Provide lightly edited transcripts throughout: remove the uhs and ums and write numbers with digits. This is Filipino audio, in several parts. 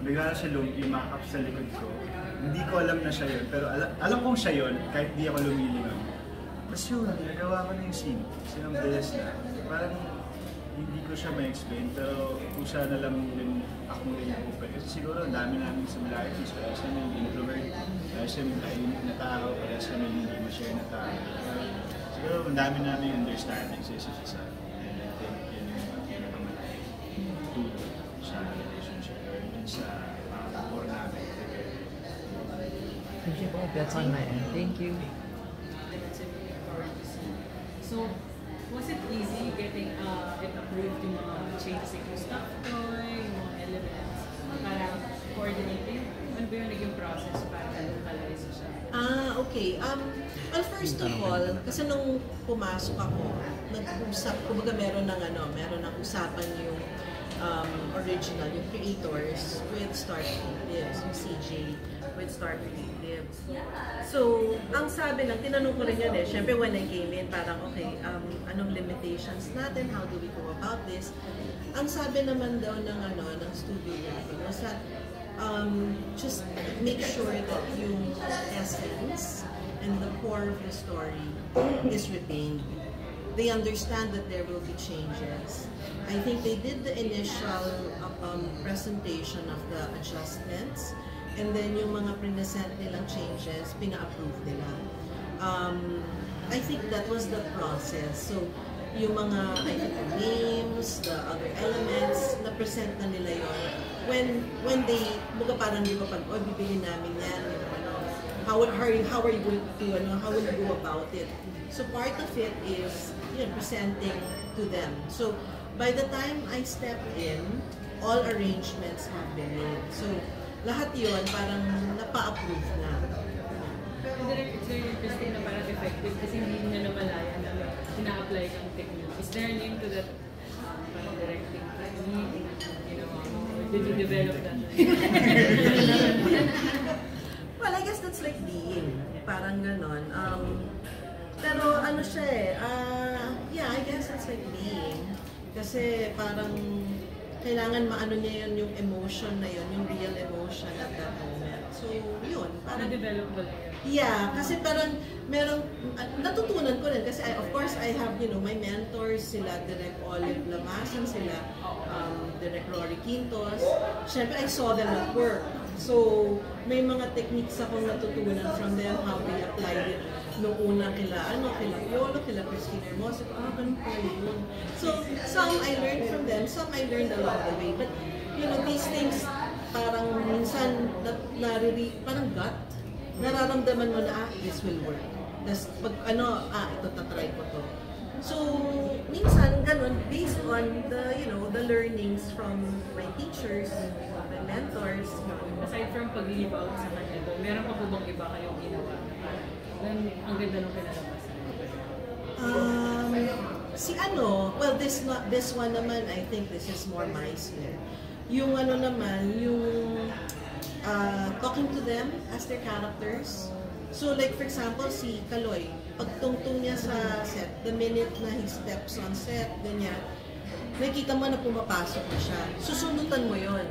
bigla na siya lumakap sa likod ko. Hindi ko alam na siya yun, pero alam kong siya yun, kahit di ako lumilingon. Tapos yun, nagawa ko na yung scene. Sinong beses na. Parang hindi ko siya ma-explain, pero kung siya na lang din ako rin open. Kasi siguro ang dami namin similarities. Kaya siya may introvert, kaya siya may tahimik na tao, kaya siya may hindi ma-share na tao. Siguro ang dami namin understanding sa isa sa and I think yun yung pinakamalaki tulo sa relationship or yun sa rapport namin. Thank you po. That's on my end. Thank you. So, was it easy getting it approved yung mga changes like yung stuff toy, yung mga elements, para coordinating? Ano ba yung naging process para localize siya? Okay. Well, first of all, kasi nung pumasok ako, nag-usap, kumbaga meron ng usapan yung original, yung creators with Star Creatives, yung CJ with Star Creatives. So, ang sabi lang, tinanong ko rin yan syempre when I came in, parang okay, anong limitations natin, how do we go about this? Ang sabi naman daw ng studio natin was that just make sure that yung essence and the core of the story is retained. They understand that there will be changes. I think they did the initial presentation of the adjustments, and then yung mga present nilang changes, pina-approve nila. I think that was the process. So, yung mga names, the other elements, na-present na nila yun. When they, mga parang di ba pag, bibili namin yan, how are you going to, how will you go about it? So part of it is, presenting to them. So by the time I stepped in, all arrangements have been made. So lahat yun parang napa-approve na. Pero it's very interesting na parang effective kasi hindi na namalaya na ina-apply kang technique. Is there a name to that parang directing technique? Did you develop that? Well, I guess that's like being. Parang ganon. Pero ano siya yeah, I guess that's like being. Kasi parang kailangan maano niya yun, yung emotion na yun, yung real emotion at that moment. So, yun. Parang Na-develop ba yun? Yeah, kasi parang merong, natutunan ko rin kasi of course I have, my mentors, sila Direk Olive Lamasan, sila Direk Rory Quintos. Siyempre, I saw them at work. So, may mga techniques akong natutunan from them, how they applied it nung una kila Piolo, kila Christine Hermoso. Ganun po yun. So, some I learned from them, some I learned along the way. But, these things, parang minsan, parang gut. Nararamdaman mo na, this will work. Tapos pag ito tatry ko to. So, minsan ganun, based on the, the learnings from my teachers, my mentors. Aside from pag-live out sa kanya, meron pa po bang iba kayong ginawa? Ang ganda nung pinalabas. Well, this one naman, I think this is more Meisner. Yung naman, yung talking to them as their characters. So like for example, si Kaloy, pagtungtong niya sa set, the minute na he steps on set, ganyan, nakikita mo na pumapasok na siya. Susunutan mo yon.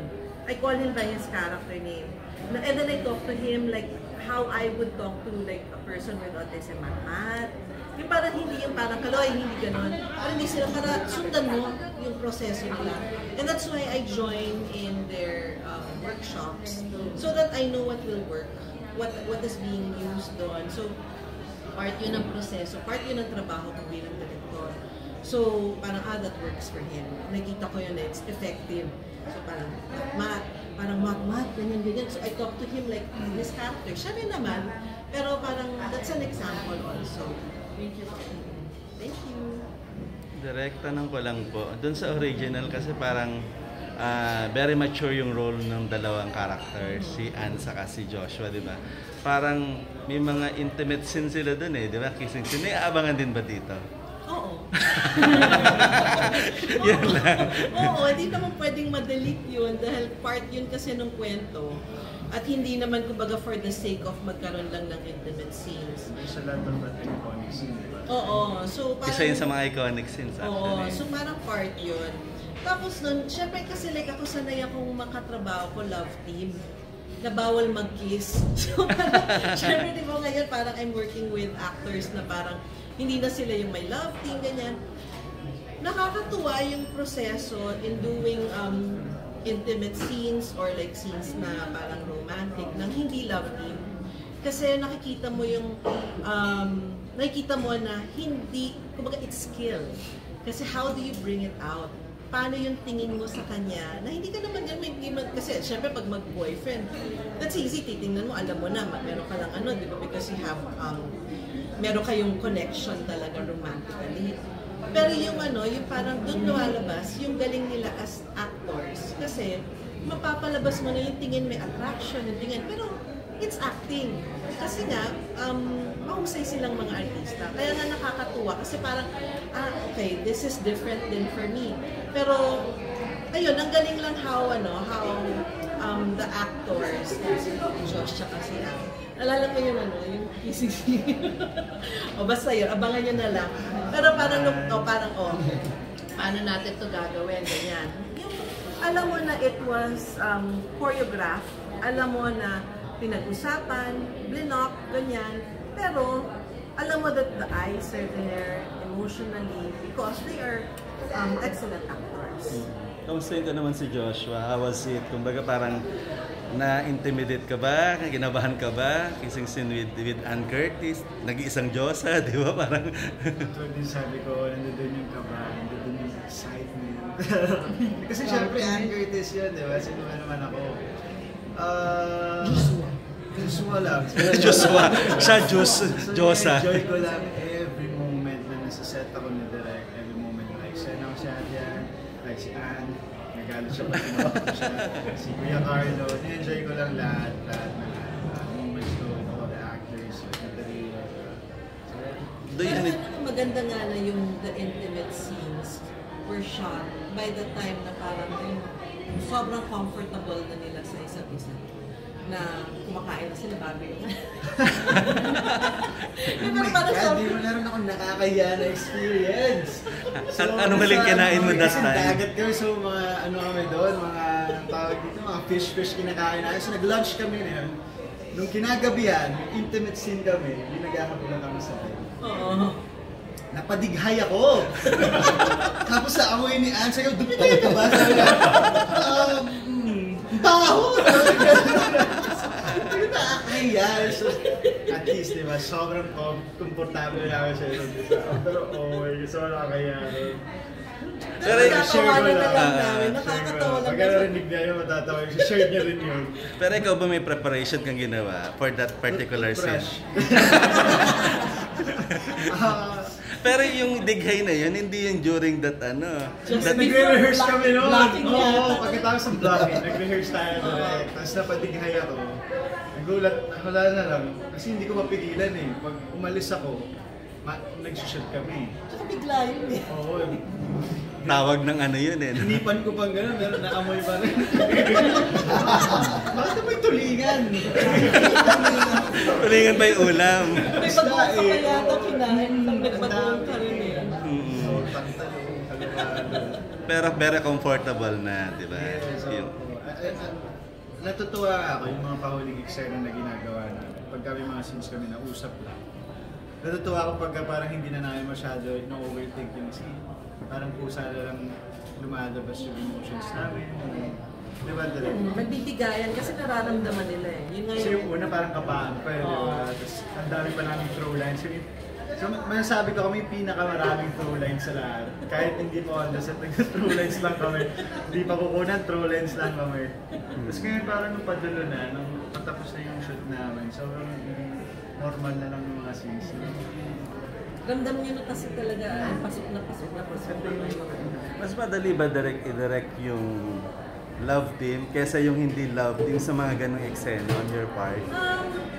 I call him by his character name. And then I talk to him like how I would talk to like a person with autism. Yung parang hindi yung parang Kaloy, hindi ganon. Parang hindi sila, para sundan mo yung proseso nila. And that's why I join in their workshops so that I know what will work, what is being used doon. So, part yun ng proseso, part yun ng trabaho ko bilang director. So, parang that works for him. Nakita ko yun, it's effective. So, parang mat, ganyan. So, I talk to him like his character. Siya rin naman, pero parang that's an example also. Thank you. Thank you. Direct, tanong ko lang po. Doon sa original kasi parang very mature yung role ng dalawang characters, si Anne saka si Joshua, di ba? Parang may mga intimate scenes sila doon di ba? Kissing scene. May aabangan din ba dito? Oo. Yan lang. Oo, hindi naman pwedeng ma-delete yun dahil part yun kasi ng kwento. At hindi naman kumbaga for the sake of magkaroon lang ng intimate scenes. Isa lang naman yung iconic scene, diba? Oo. So parang, Isa yun sa mga iconic scenes actually. Oo. So parang part yun. Tapos nun, syempre kasi like ako sanay akong makatrabaho ko love team na bawal mag-kiss. So parang, syempre di ba ngayon parang I'm working with actors na parang hindi na sila yung may love team, ganyan. Nakakatuwa yung proseso in doing intimate scenes or like scenes na parang romantic nang hindi love team. Kasi nakikita mo yung, nakikita mo na hindi, kumbaga it's skill. Kasi how do you bring it out? Paano yung tingin mo sa kanya na hindi ka naman yan, kasi syempre pag mag-boyfriend, that's easy, titingnan mo, alam mo na, meron ka lang ano, di ba? Because you have, meron kayong connection talaga romantically. Pero yung ano, yung parang doon lumalabas, yung galing nila as actors. Kasi mapapalabas mo na yung tingin, may attraction, yung tingin, pero it's acting. Kasi nga, mahusay silang mga artista. Kaya nga nakakatuwa kasi parang, okay, this is different din for me. Pero, ayun, ang galing lang how the actors, si Josh tsaka si Ann, nalala ko yung yung kissing scene. O basta yun, abangan nyo na lang. Pero parang, paano natin to gagawin, ganyan. Yung, alam mo na it was choreographed, alam mo na pinag-usapan, blinok, ganyan. Pero, alam mo that the eyes are there emotionally because they are excellent actors. Kamustahin ko naman si Joshua. How was it? Kumbaga parang na-intimidate ka ba? Ginabahan ka ba? Kissing scene with Ann Curtis. Nag-iisang Diyosa, di ba? Parang... Ito din sabi ko, nandun yung kaba, nandun yung excitement. Kasi syempre Ann Curtis yun, di ba? Sino naman ako? Joshua lang. Joshua. Siya, Diyosa. Enjoy ko lang every moment na nasa set ako ni Direk. Every moment na eksena ko siya dyan. Like si Ann, nagalit siya pag tinawag ko siya. Si Kuya Carlo, ni-enjoy ko lang lahat ng moments ko with all the actors. Maganda nga na yung the intimate scenes were shot by the time na parang sobrang comfortable na nila sa isa't isa. Na kumakain na sila bago yung... Oh my God, di mo naroon akong nakakaya na experience. So, ano maling kinain mo that time? Dagat kami, so mga ano kami doon, mga tawag dito, mga fish kinakain namin. So nag-lunch kami na yun. Nung kinagabihan, intimate scene kami, binaghahabulan kami sa akin. Oo. Napadighay ako! Tapos sa amoy ni Ann, sabi ko, dumigay ka ba? Sabi ko, baho! Hindi nakakaya. So, at least, di ba, sobrang komportable namin sa isang isa. Pero, so nakakaya. Pero nakakatawa na lang namin. Nakakatawa lang. Pagka narinig niya yun, matatawa yun. Share niya rin yun. Pero ikaw ba may preparation kang ginawa for that particular scene? Pero yung dighay na yun, hindi yung during that Nagre-rehearse kami noon. Oo, pagkatapos ng blocking, nagre-rehearse tayo direct. Tapos napadighay ako. Nagulat, wala na lang. Kasi hindi ko mapigilan eh. Pag umalis ako, nag-shoot kami. Tsaka bigla yun eh. Oo. Tawag ng ano yun eh. Hinipan ko pang gano'n, meron na amoy pa rin. Bakit may tulingan? Tulingan pa yung ulam. May pag-uusap ka yata kinain pag nagpatuloy ka rin eh. So, tangtalong, kalawado. Pero very comfortable na, di ba? Natutuwa ako yung mga pahuling eksena na ginagawa namin. Pag kami mga scenes kami na usap lang. Natutuwa ako pagka parang hindi na namin masyado na-overthink yung scene. Parang pusa na lang lumalabas yung emotions namin. Di ba, Direk? Magbibigayan kasi nararamdaman nila eh. Yun nga Kasi yung una parang kapaan pa eh, di ba? Tapos ang dami pa namin throw lines. So, masasabi ko kami pinakamaraming throw lines sa lahat. Kahit hindi po on the set, nag-throw lines lang kami. Hindi pa kukunan, throw lines lang kami. Tapos ngayon parang nung padulo na, nung patapos na yung shoot namin, sobrang normal na lang yung mga scenes. ramdam niyo na kasi talaga pasok na pasok. Mas madali ba i-direct yung love team kesa yung hindi love team sa mga ganong eksena on your part?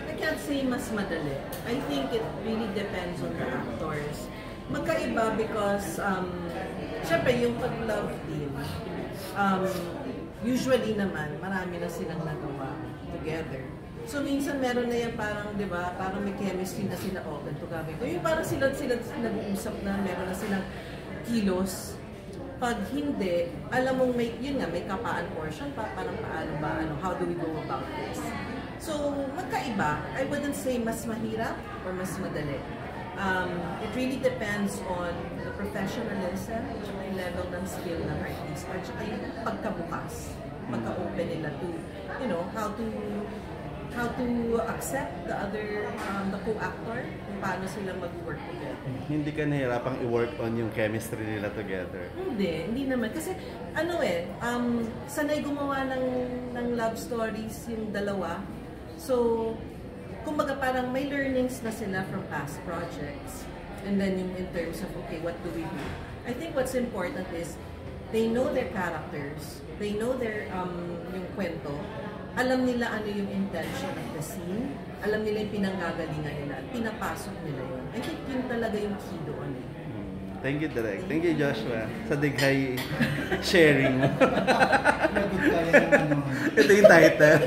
I can't say mas madali. I think it really depends on the actors. Magkaiba because syempre yung pag-love team, usually naman marami na silang nagawa together. So minsan meron na yan parang, di ba, parang may chemistry na sila, ganito gagawin ko. Yung parang sila nag-uusap na, meron na silang kilos. pag hindi, alam mong may, yun nga, may kapaan portion pa, parang paano ba, how do we go about this? So, magkaiba. I wouldn't say mas mahirap or mas madali. It really depends on the professionalism, tsaka yung level ng skill ng artist, at tsaka yung pagkabukas, pagka-open nila to, you know, how to accept the other, the co-actor, kung paano sila mag-work together. Hindi ka nahirapang i-work on yung chemistry nila together? Hindi naman. Kasi, sanay gumawa ng love stories yung dalawa. So, kumbaga parang may learnings na sila from past projects. And then yung in terms of, okay, what do we do? I think what's important is, they know their characters, they know their, yung kwento, alam nila ano yung intention of the scene, alam nila yung pinanggagalingan nila, at pinapasok nila yun. I think yun talaga yung key doon. Thank you, Direk. Thank you, Joshua, sa dighay sharing mo. Ito yung title.